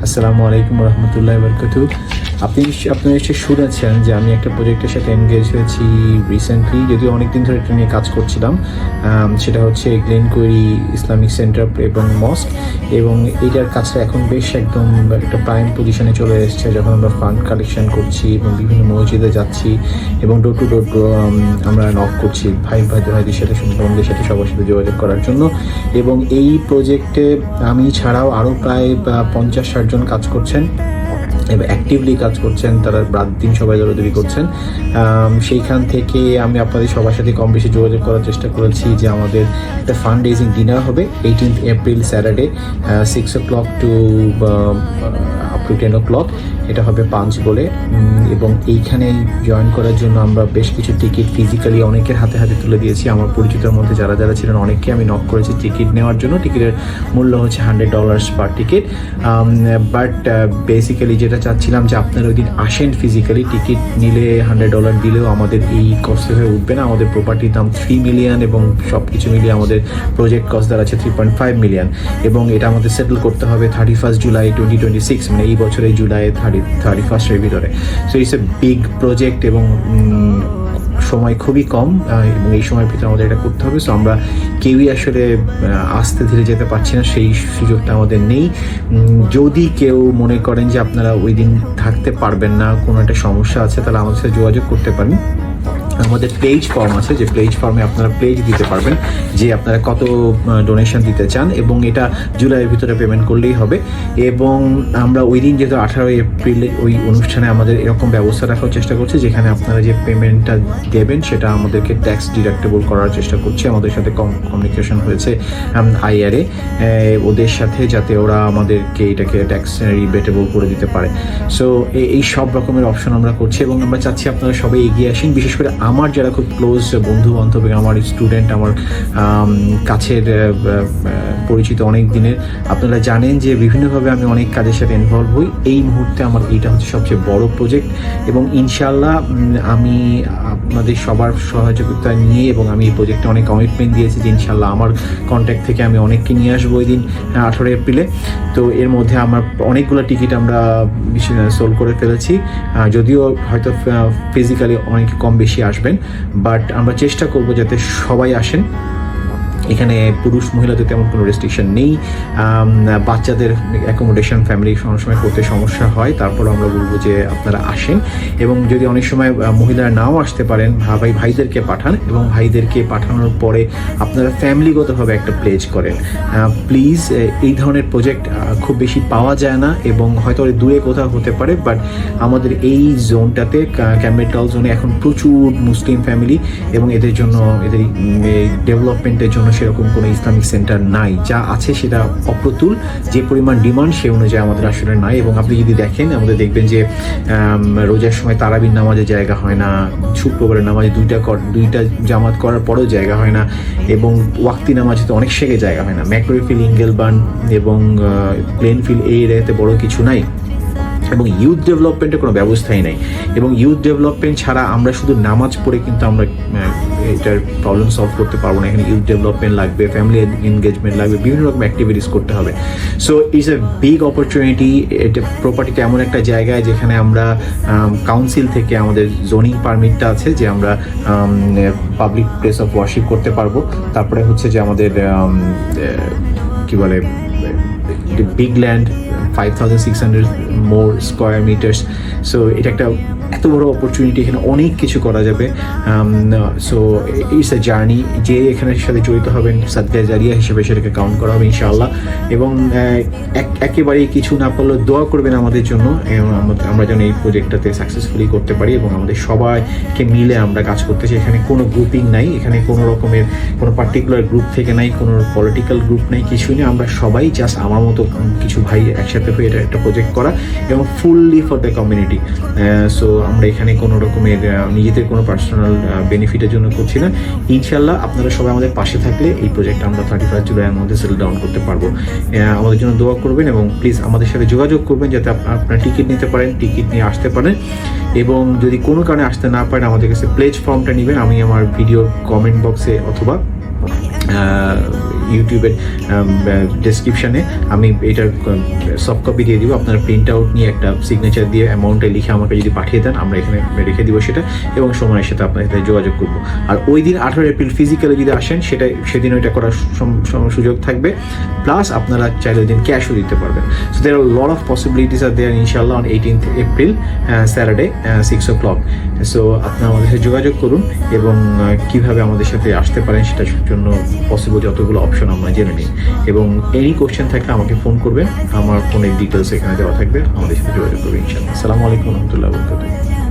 আসসালামু আলাইকুম রহমতুল্লাহ বরকাতু। আপনি নিশ্চয়ই শুনেছেন যে আমি একটা প্রজেক্টের সাথে এনগেজ হয়েছি রিসেন্টলি, যদিও অনেকদিন ধরে এটা নিয়ে কাজ করছিলাম। সেটা হচ্ছে গ্লেনকুইরি ইসলামিক সেন্টার এবং মস্ক, এবং এইটার কাজটা এখন বেশ একদম একটা প্রাইম পজিশনে চলে এসেছে, যখন আমরা ফান্ড কালেকশন করছি এবং বিভিন্ন মসজিদে যাচ্ছি এবং ডোর টু ডোর আমরা নক করছি ভাইদের সাথে, বোনদের সাথে, সবার সাথে যোগাযোগ করার জন্য। এবং এই প্রজেক্টে আমি ছাড়াও আরও প্রায় 50-60 জন কাজ করছেন এবং অ্যাক্টিভলি কাজ করছেন, তারা রাত দিন সবাই দৌড়াদৌড়ি করছেন। সেইখান থেকে আমি আপনাদের সবার সাথে কম বেশি যোগাযোগ করার চেষ্টা করেছি যে আমাদের একটা ফান্ড রেজিং ডিনার হবে 18th April Saturday 6 o'clock to up to 10 o'clock, এটা হবে পাঞ্চ বলে। এবং এইখানে জয়েন করার জন্য আমরা বেশ কিছু টিকিট ফিজিক্যালি অনেকের হাতে হাতে তুলে দিয়েছি। আমার পরিচিতর মধ্যে যারা যারা ছিলেন অনেককে আমি নক করেছি টিকিট নেওয়ার জন্য। টিকিটের মূল্য হচ্ছে $100 পার টিকিট। বাট বেসিক্যালি যেটা চাচ্ছিলাম যে আপনারা ওই দিন আসেন ফিজিক্যালি, টিকিট নিলে $100 দিলেও আমাদের এই কস্ট হয়ে উঠবে না। আমাদের প্রপার্টির দাম 3 মিলিয়ন এবং সব কিছু মিলিয়ে আমাদের প্রজেক্ট কস্ট দাঁড়াচ্ছে 3.5 মিলিয়ন, এবং এটা আমাদের সেটেল করতে হবে 31 জুলাই 2026, মানে এই বছরের জুলাই 31 ভিতরে। So it's a big project এবং সময় খুবই কম, এবং এই সময়ের ভিতরে আমাদের এটা করতে হবে। সো আমরা কেউই আসলে আস্তে ধীরে যেতে পারছি না, সেই সুযোগটা আমাদের নেই। যদি কেউ মনে করেন যে আপনারা ওই দিন থাকতে পারবেন না, কোনো একটা সমস্যা আছে, তাহলে আমাদের সাথে যোগাযোগ করতে পারেন। আমাদের প্লেজ ফর্ম আছে, যে প্লেজ ফর্মে আপনারা প্লেজ দিতে পারবেন যে আপনারা কত ডোনেশন দিতে চান, এবং এটা জুলাইয়ের ভিতরে পেমেন্ট করলেই হবে। এবং আমরা ওই দিন যেহেতু 18 এপ্রিলে ওই অনুষ্ঠানে আমাদের এরকম ব্যবস্থা রাখার চেষ্টা করছি যেখানে আপনারা যে পেমেন্টটা দেবেন সেটা আমাদেরকে ট্যাক্স ডিডাক্টেবল করার চেষ্টা করছি। আমাদের সাথে কমিউনিকেশন হয়েছে IRA ওদের সাথে, যাতে ওরা আমাদেরকে এটাকে ট্যাক্স রিবেটেবল করে দিতে পারে। সো এই সব রকমের অপশন আমরা করছি, এবং আমরা চাচ্ছি আপনারা সবাই এগিয়ে আসেন। বিশেষ করে আমার যারা খুব ক্লোজ বন্ধু বান্ধব, আমার স্টুডেন্ট, আমার কাছের পরিচিত অনেক দিনের, আপনারা জানেন যে বিভিন্নভাবে আমি অনেক কাজের সাথে ইনভলভ হই। এই মুহূর্তে আমার এইটা হচ্ছে সবচেয়ে বড় প্রজেক্ট, এবং ইনশাআল্লাহ আমি আপনাদের সবার সহযোগিতা নিয়ে, এবং আমি এই প্রজেক্টে অনেক কমিটমেন্ট দিয়েছি যে ইনশাআল্লাহ আমার কন্ট্যাক্ট থেকে আমি অনেককে নিয়ে আসবো ওই দিন 18 এপ্রিলে। তো এর মধ্যে আমার অনেকগুলো টিকিট আমরা সোল্ড করে ফেলেছি, যদিও হয়তো ফিজিক্যালি অনেক কম বেশি আসবেন, বাট আমরা চেষ্টা করব যাতে সবাই আসেন। এখানে পুরুষ মহিলাদের তেমন কোনো রেস্ট্রিকশন নেই। বাচ্চাদের অ্যাকোমোডেশন ফ্যামিলি অনেক সময় করতে সমস্যা হয়, তারপর আমরা বলবো যে আপনারা আসেন। এবং যদি অনেক সময় মহিলারা নাও আসতে পারেন, ভাইদেরকে পাঠান, এবং ভাইদেরকে পাঠানোর পরে আপনারা ফ্যামিলিগতভাবে একটা প্লেজ করেন। প্লিজ, এই ধরনের প্রজেক্ট খুব বেশি পাওয়া যায় না, এবং হয়তো দূরে কোথাও হতে পারে, বাট আমাদের এই জোনটাতে ক্যাম্বেটাল জোনে এখন প্রচুর মুসলিম ফ্যামিলি, এবং এদের জন্য, এদের ডেভেলপমেন্টের জন্য সেরকম কোনো ইসলামিক সেন্টার নাই। যা আছে সেটা অপ্রতুল, যে পরিমাণ ডিমান্ড সে অনুযায়ী আমাদের আসলে নাই। এবং আপনি যদি দেখেন, আমাদের দেখবেন যে রোজার সময় তারাবির নামাজের জায়গা হয় না, শুক্রবারের নামাজে দুইটা জামাত করার পরেও জায়গা হয় না, এবং ওয়াক্তি নামাজে তো অনেক সেগে জায়গা হয় না। ম্যাকলোরিফিল, ইঙ্গেলবার্ন এবং প্লেনফিল্ড এই এরিয়াতে বড় কিছু নাই, এবং ইউথ ডেভেলপমেন্টের কোনো ব্যবস্থাই নেই। এবং ইউথ ডেভেলপমেন্ট ছাড়া আমরা শুধু নামাজ পড়ে কিন্তু আমরা এটার প্রবলেম সলভ করতে পারবো না। এখানে ইউথ ডেভেলপমেন্ট লাগবে, ফ্যামিলি এনগেজমেন্ট লাগবে, বিভিন্ন রকম অ্যাক্টিভিটিস করতে হবে। So it's a big opportunity. এটা প্রপার্টিতে এমন একটা জায়গায় যেখানে আমরা কাউন্সিল থেকে আমাদের জোনিং পারমিটটা আছে যে আমরা পাবলিক প্লেস অফ ওয়ার্শিপ করতে পারবো। তারপরে হচ্ছে যে আমাদের কি বলে, বিগ ল্যান্ড, 5,600 মোর স্কোয়ার মিটার্স। সো এটা একটা এত বড় অপরচুনিটি, এখানে অনেক কিছু করা যাবে। So it's a journey. যে এখানে সাথে জড়িত হবেন, সাদকা জারিয়া হিসেবে সেটাকে কাউন্ট করা হবে ইনশাআল্লাহ। এবং একেবারেই কিছু না পারলেও দোয়া করবেন আমাদের জন্য, আমরা যেন এই প্রজেক্টটাতে সাকসেসফুলি করতে পারি, এবং আমাদের সবাইকে মিলে আমরা কাজ করতে চাই। এখানে কোনো গ্রুপিং নাই, এখানে কোনো রকমের কোনো পার্টিকুলার গ্রুপ থেকে নাই, কোনো পলিটিক্যাল গ্রুপ নেই, কিছুই নেই। আমরা সবাই জাস্ট আমার মতো কিছু ভাই একসাথে হয়ে এটা একটা প্রজেক্ট করা, এবং fully for the community. So আমরা এখানে কোনো রকমের নিজেদের কোনো পার্সোনাল বেনিফিটের জন্য করছি না। ইনশাল্লাহ আপনারা সবাই আমাদের পাশে থাকলে এই প্রজেক্ট আমরা 31 জুলাইয়ের মধ্যে সেটেল ডাউন করতে পারবো। আমাদের জন্য দোয়া করবেন, এবং প্লিজ আমাদের সাথে যোগাযোগ করবেন যাতে আপনারা টিকিট নিতে পারেন, টিকিট নিয়ে আসতে পারেন। এবং যদি কোনো কারণে আসতে না পারেন, আমাদের কাছে প্লেজ ফর্মটা নেবেন। আমি আমার ভিডিওর কমেন্ট বক্সে অথবা ইউটিউবের ডেসক্রিপশানে আমি এটার সফট কপি দিয়ে দিব। আপনারা প্রিন্ট আউট নিয়ে একটা সিগনেচার দিয়ে অ্যামাউন্টটা লিখে আমাকে যদি পাঠিয়ে দেন, আমরা এখানে রেখে দিব সেটা, এবং সময়ের সাথে আপনার সাথে যোগাযোগ করবো। আর ওই দিন 18 এপ্রিল ফিজিক্যালি যদি আসেন সেদিন ওইটা করার সুযোগ থাকবে, প্লাস আপনারা চাইলে ওই দিন ক্যাশও দিতে পারবেন। So there are lot of possibilities আর দেয়ার ইনশাআল্লাহ on 18th April Saturday 6 o'clock। So আপনারা আমাদের সাথে যোগাযোগ করুন এবং কিভাবে আমাদের সাথে আসতে পারেন সেটার জন্য পসিবল যতগুলো অপশন আমরা জেনে নিই। এবং এনি কোশ্চেন থাকলে আমাকে ফোন করবেন, আমার ফোনের ডিটেলস এখানে দেওয়া থাকবে, আমাদের সাথে যোগাযোগ করবেন ইনশাআল্লাহ। আসসালামু আলাইকুম ওয়া রাহমাতুল্লাহি ওয়া বারাকাতুহু।